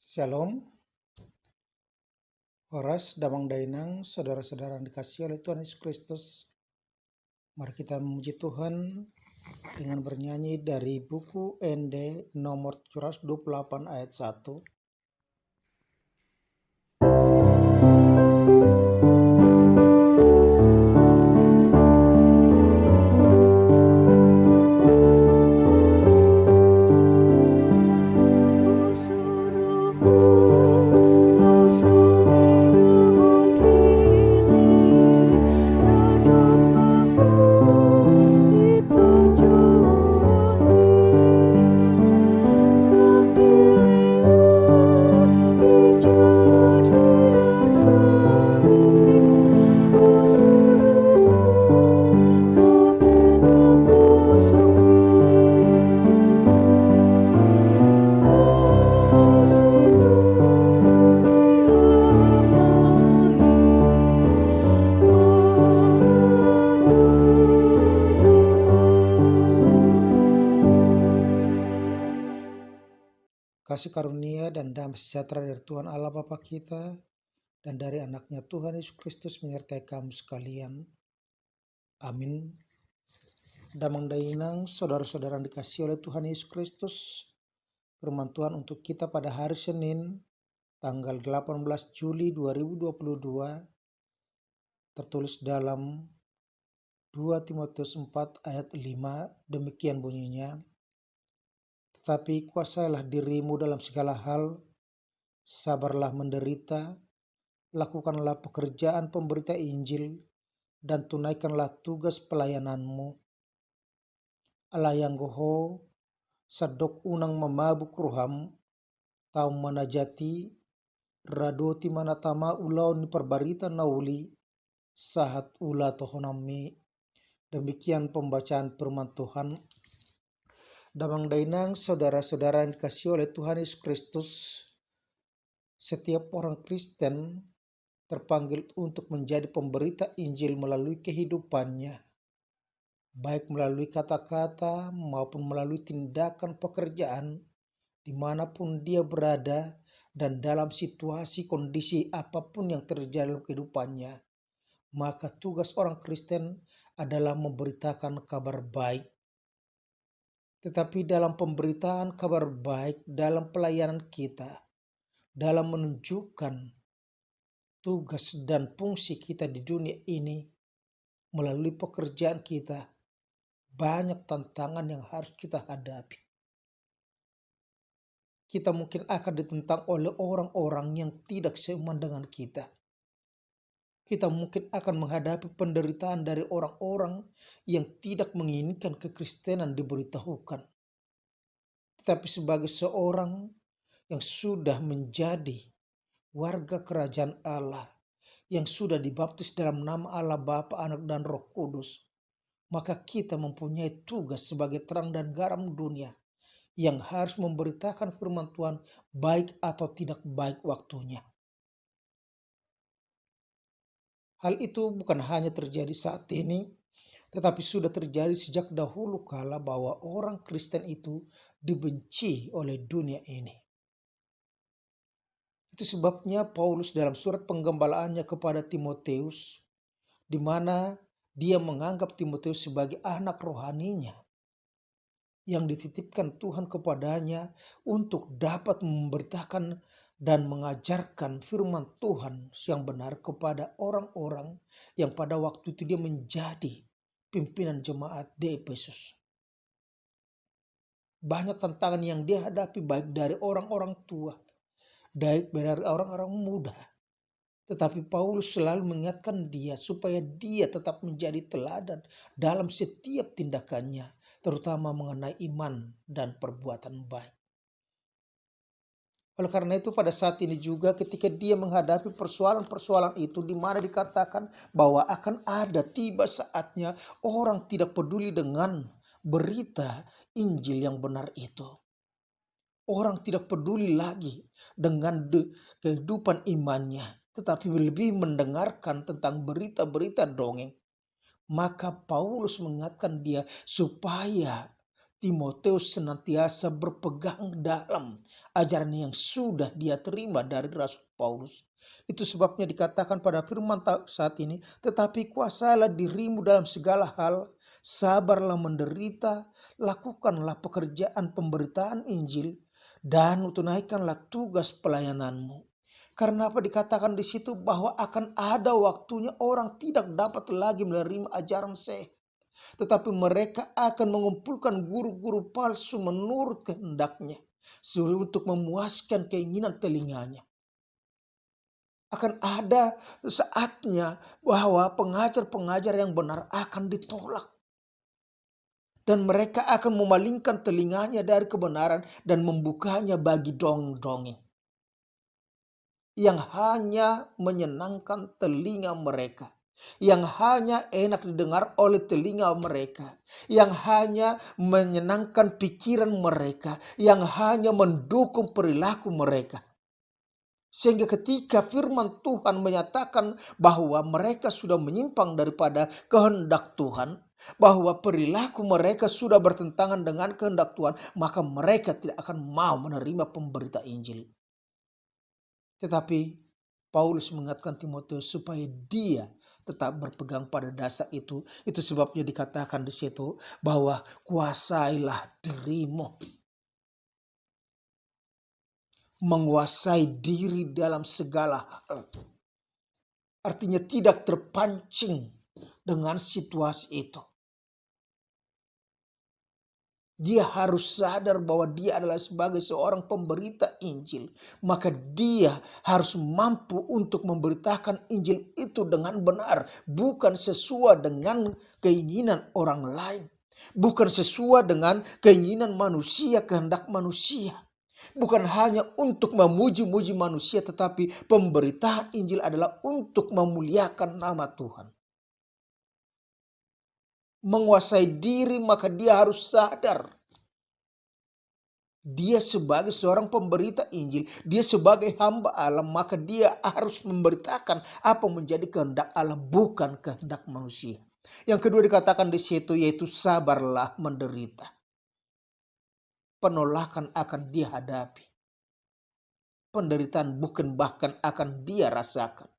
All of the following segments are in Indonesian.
Shalom, Horas, Damang Dainang, saudara-saudara yang dikasihi oleh Tuhan Yesus Kristus. Mari kita memuji Tuhan dengan bernyanyi dari buku ND nomor 728 ayat 1. Kasih karunia dan damai sejahtera dari Tuhan Allah Bapa kita dan dari anaknya Tuhan Yesus Kristus menyertai kamu sekalian. Amin. Damang Dainang, saudara-saudara yang dikasihi oleh Tuhan Yesus Kristus, firman Tuhan untuk kita pada hari Senin, tanggal 18 Juli 2022, tertulis dalam 2 Timotius 4 ayat 5, demikian bunyinya. Tetapi kuasailah dirimu dalam segala hal, sabarlah menderita, lakukanlah pekerjaan pemberita Injil, dan tunaikanlah tugas pelayananmu. Alayang goho, sadok unang mamabuk ruham, tau manajati, radoti manatama ulau ni perbarita nauli, sahat ula tohonami. Demikian pembacaan firman Tuhan. Damang Dainang, saudara-saudara yang dikasihi oleh Tuhan Yesus Kristus, setiap orang Kristen terpanggil untuk menjadi pemberita Injil melalui kehidupannya, baik melalui kata-kata maupun melalui tindakan pekerjaan, dimanapun dia berada dan dalam situasi kondisi apapun yang terjadi dalam kehidupannya. Maka tugas orang Kristen adalah memberitakan kabar baik. Tetapi dalam pemberitaan kabar baik, dalam pelayanan kita, dalam menunjukkan tugas dan fungsi kita di dunia ini, melalui pekerjaan kita, banyak tantangan yang harus kita hadapi. Kita mungkin akan ditentang oleh orang-orang yang tidak seiman dengan kita. Kita mungkin akan menghadapi penderitaan dari orang-orang yang tidak menginginkan kekristenan diberitahukan. Tetapi sebagai seorang yang sudah menjadi warga kerajaan Allah, yang sudah dibaptis dalam nama Allah Bapa, Anak, dan Roh Kudus, maka kita mempunyai tugas sebagai terang dan garam dunia yang harus memberitakan firman Tuhan baik atau tidak baik waktunya. Hal itu bukan hanya terjadi saat ini, tetapi sudah terjadi sejak dahulu kala bahwa orang Kristen itu dibenci oleh dunia ini. Itu sebabnya Paulus dalam surat penggembalaannya kepada Timotius, di mana dia menganggap Timotius sebagai anak rohaninya yang dititipkan Tuhan kepadanya untuk dapat memberitakan dan mengajarkan firman Tuhan yang benar kepada orang-orang yang pada waktu itu dia menjadi pimpinan jemaat di Efesus. Banyak tantangan yang dia hadapi baik dari orang-orang tua, baik dari orang-orang muda. Tetapi Paulus selalu mengingatkan dia supaya dia tetap menjadi teladan dalam setiap tindakannya, terutama mengenai iman dan perbuatan baik. Oleh karena itu pada saat ini juga ketika dia menghadapi persoalan-persoalan itu, di mana dikatakan bahwa akan ada tiba saatnya orang tidak peduli dengan berita Injil yang benar itu. Orang tidak peduli lagi dengan kehidupan imannya, tetapi lebih mendengarkan tentang berita-berita dongeng. Maka Paulus mengingatkan dia supaya Timotius senantiasa berpegang dalam ajaran yang sudah dia terima dari Rasul Paulus. Itu sebabnya dikatakan pada firman saat ini, tetapi kuasailah dirimu dalam segala hal, sabarlah menderita, lakukanlah pekerjaan pemberitaan Injil, dan tunaikanlah tugas pelayananmu. Karena apa dikatakan di situ bahwa akan ada waktunya orang tidak dapat lagi menerima ajaran sehat, tetapi mereka akan mengumpulkan guru-guru palsu menurut kehendaknya untuk memuaskan keinginan telinganya. Akan ada saatnya bahwa pengajar-pengajar yang benar akan ditolak. Dan mereka akan memalingkan telinganya dari kebenaran dan membukanya bagi dongeng-dongeng yang hanya menyenangkan telinga mereka, yang hanya enak didengar oleh telinga mereka, yang hanya menyenangkan pikiran mereka, yang hanya mendukung perilaku mereka. Sehingga ketika firman Tuhan menyatakan bahwa mereka sudah menyimpang daripada kehendak Tuhan, bahwa perilaku mereka sudah bertentangan dengan kehendak Tuhan, maka mereka tidak akan mau menerima pemberita Injil. Tetapi Paulus mengingatkan Timotius supaya dia tetap berpegang pada dasar itu. Itu sebabnya dikatakan di situ bahwa kuasailah dirimu. Menguasai diri dalam segala hal. Artinya tidak terpancing dengan situasi itu. Dia harus sadar bahwa dia adalah sebagai seorang pemberita Injil. Maka dia harus mampu untuk memberitakan Injil itu dengan benar. Bukan sesuai dengan keinginan orang lain. Bukan sesuai dengan keinginan manusia, kehendak manusia. Bukan hanya untuk memuji-muji manusia, tetapi pemberitaan Injil adalah untuk memuliakan nama Tuhan. Menguasai diri, maka dia harus sadar. Dia sebagai seorang pemberita Injil, dia sebagai hamba Allah, maka dia harus memberitakan apa menjadi kehendak Allah, bukan kehendak manusia. Yang kedua dikatakan di situ yaitu sabarlah menderita. Penolakan akan dia hadapi. Penderitaan bukan bahkan akan dia rasakan.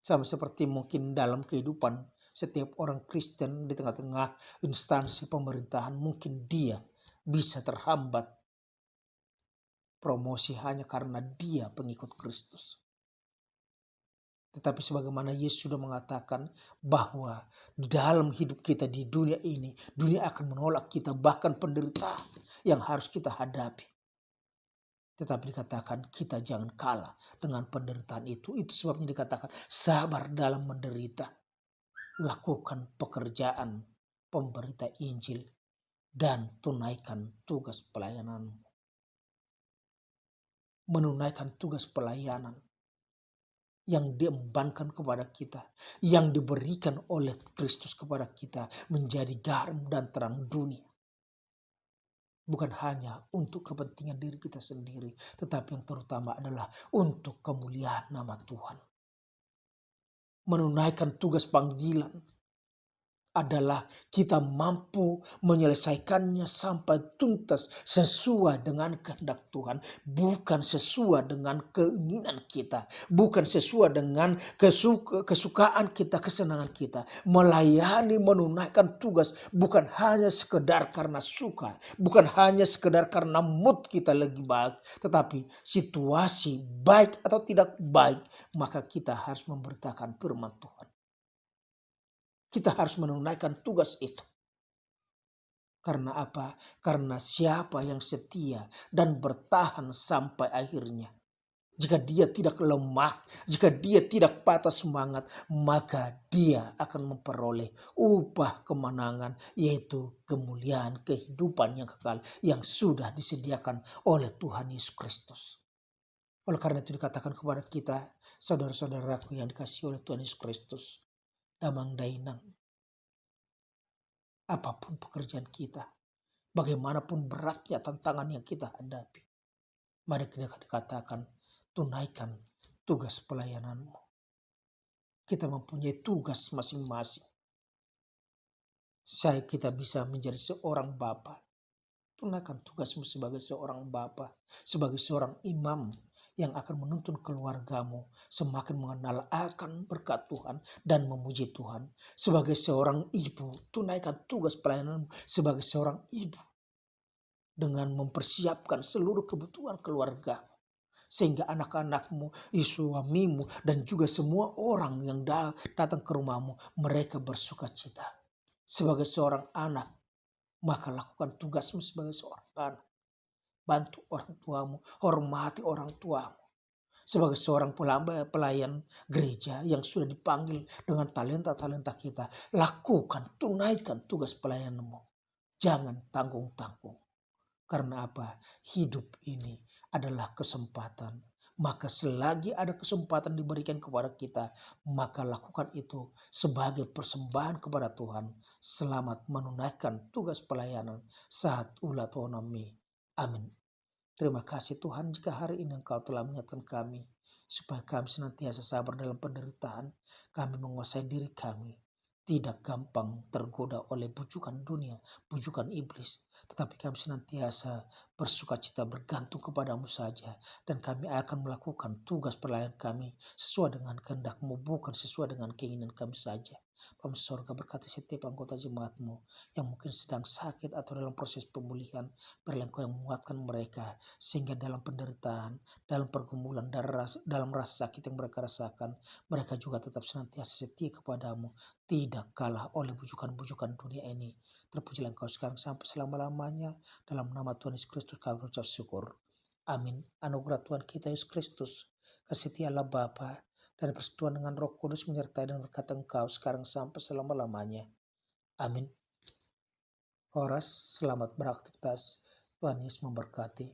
Sama seperti mungkin dalam kehidupan setiap orang Kristen di tengah-tengah instansi pemerintahan, mungkin dia bisa terhambat promosi hanya karena dia pengikut Kristus. Tetapi sebagaimana Yesus sudah mengatakan bahwa di dalam hidup kita di dunia ini, dunia akan menolak kita, bahkan penderitaan yang harus kita hadapi. Tetapi dikatakan kita jangan kalah dengan penderitaan itu. Itu sebabnya dikatakan sabar dalam menderita. Lakukan pekerjaan pemberita Injil dan tunaikan tugas pelayananmu. Menunaikan tugas pelayanan yang diembankan kepada kita, yang diberikan oleh Kristus kepada kita menjadi garam dan terang dunia. Bukan hanya untuk kepentingan diri kita sendiri, tetapi yang terutama adalah untuk kemuliaan nama Tuhan. Menunaikan tugas panggilan adalah kita mampu menyelesaikannya sampai tuntas sesuai dengan kehendak Tuhan, bukan sesuai dengan keinginan kita, bukan sesuai dengan kesukaan kita, kesenangan kita. Melayani, menunaikan tugas bukan hanya sekedar karena suka, bukan hanya sekedar karena mood kita lagi baik, tetapi situasi baik atau tidak baik, maka kita harus memberitakan firman Tuhan. Kita harus menunaikan tugas itu. Karena apa? Karena siapa yang setia dan bertahan sampai akhirnya. Jika dia tidak lemah, jika dia tidak patah semangat, maka dia akan memperoleh upah kemenangan, yaitu kemuliaan kehidupan yang kekal yang sudah disediakan oleh Tuhan Yesus Kristus. Oleh karena itu dikatakan kepada kita, saudara-saudaraku yang dikasihi oleh Tuhan Yesus Kristus, damang dainang, apapun pekerjaan kita, bagaimanapun beratnya tantangan yang kita hadapi, mari kita dikatakan, tunaikan tugas pelayananmu. Kita mempunyai tugas masing-masing. Saya kita bisa menjadi seorang bapa. Tunaikan tugasmu sebagai seorang bapa, sebagai seorang imam yang akan menuntun keluargamu semakin mengenal akan berkat Tuhan dan memuji Tuhan. Sebagai seorang ibu, tunaikan tugas pelayananmu sebagai seorang ibu dengan mempersiapkan seluruh kebutuhan keluarga. Sehingga anak-anakmu, suamimu, dan juga semua orang yang datang ke rumahmu, mereka bersuka cita. Sebagai seorang anak, maka lakukan tugasmu sebagai seorang anak. Bantu orang tuamu, hormati orang tuamu. Sebagai seorang pelayan gereja yang sudah dipanggil dengan talenta-talenta kita, lakukan, tunaikan tugas pelayananmu. Jangan tanggung-tanggung. Karena apa? Hidup ini adalah kesempatan. Maka selagi ada kesempatan diberikan kepada kita, maka lakukan itu sebagai persembahan kepada Tuhan. Selamat menunaikan tugas pelayanan saat ulat nami. Amin. Terima kasih Tuhan jika hari ini Engkau telah menyatakan kami, supaya kami senantiasa sabar dalam penderitaan, kami menguasai diri kami, tidak gampang tergoda oleh bujukan dunia, bujukan iblis, tetapi kami senantiasa bersuka cita bergantung kepadamu saja, dan kami akan melakukan tugas pelayan kami sesuai dengan kehendak-Mu, bukan sesuai dengan keinginan kami saja. Bapa Sorga, berkati setiap anggota jemaat-Mu yang mungkin sedang sakit atau dalam proses pemulihan, berilah Engkau yang menguatkan mereka, sehingga dalam penderitaan, dalam pergumulan, dalam rasa sakit yang mereka rasakan, mereka juga tetap senantiasa setia kepadamu, tidak kalah oleh bujukan-bujukan dunia ini. Terpujilah Engkau sekarang sampai selama-lamanya. Dalam nama Tuhan Yesus Kristus kami berucap syukur. Amin. Anugerah Tuhan kita Yesus Kristus, kasih setia Allah Bapa, dan persekutuan dengan Roh Kudus menyertai dan berkata Engkau sekarang sampai selama-lamanya. Amin. Horas, selamat beraktivitas. Tuhan Yesus memberkati.